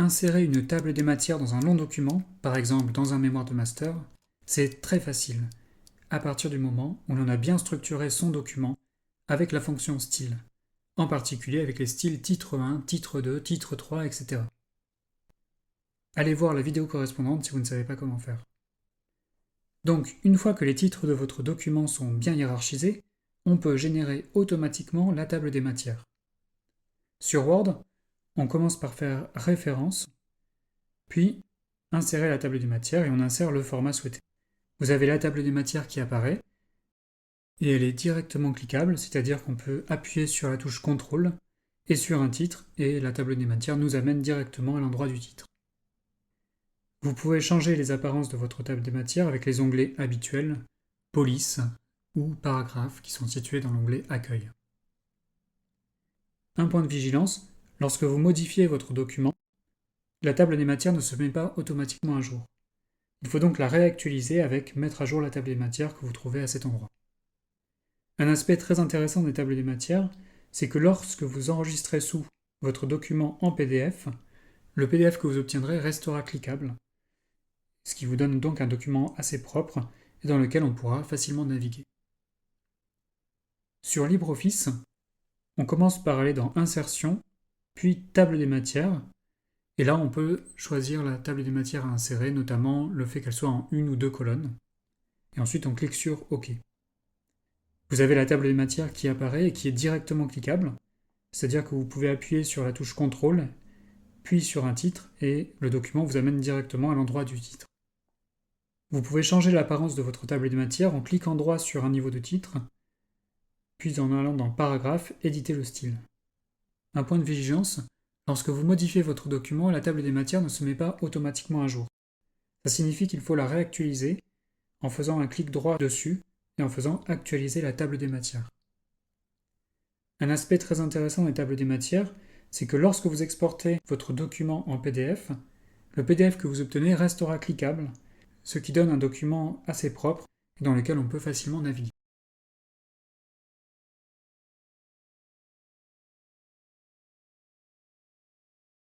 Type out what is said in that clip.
insérer une table des matières dans un long document, par exemple dans un mémoire de master, c'est très facile, à partir du moment où l'on a bien structuré son document avec la fonction style, en particulier avec les styles titre 1, titre 2, titre 3, etc. Allez voir la vidéo correspondante si vous ne savez pas comment faire. Donc, une fois que les titres de votre document sont bien hiérarchisés, on peut générer automatiquement la table des matières. Sur Word, on commence par faire référence, puis insérer la table des matières et on insère le format souhaité. Vous avez la table des matières qui apparaît, et elle est directement cliquable, c'est-à-dire qu'on peut appuyer sur la touche CTRL et sur un titre, et la table des matières nous amène directement à l'endroit du titre. Vous pouvez changer les apparences de votre table des matières avec les onglets habituels, police ou paragraphe qui sont situés dans l'onglet accueil. Un point de vigilance, lorsque vous modifiez votre document, la table des matières ne se met pas automatiquement à jour. Il faut donc la réactualiser avec mettre à jour la table des matières que vous trouvez à cet endroit. Un aspect très intéressant des tables des matières, c'est que lorsque vous enregistrez sous votre document en PDF, le PDF que vous obtiendrez restera cliquable, ce qui vous donne donc un document assez propre et dans lequel on pourra facilement naviguer. Sur LibreOffice, on commence par aller dans Insertion, puis Table des matières, et là on peut choisir la table des matières à insérer, notamment le fait qu'elle soit en une ou deux colonnes, et ensuite on clique sur OK. Vous avez la table des matières qui apparaît et qui est directement cliquable, c'est-à-dire que vous pouvez appuyer sur la touche CTRL, puis sur un titre, et le document vous amène directement à l'endroit du titre. Vous pouvez changer l'apparence de votre table des matières en cliquant droit sur un niveau de titre, puis en allant dans Paragraphe, éditer le style. Un point de vigilance, lorsque vous modifiez votre document, la table des matières ne se met pas automatiquement à jour. Ça signifie qu'il faut la réactualiser en faisant un clic droit dessus et en faisant actualiser la table des matières. Un aspect très intéressant des tables des matières, c'est que lorsque vous exportez votre document en PDF, le PDF que vous obtenez restera cliquable, ce qui donne un document assez propre et dans lequel on peut facilement naviguer.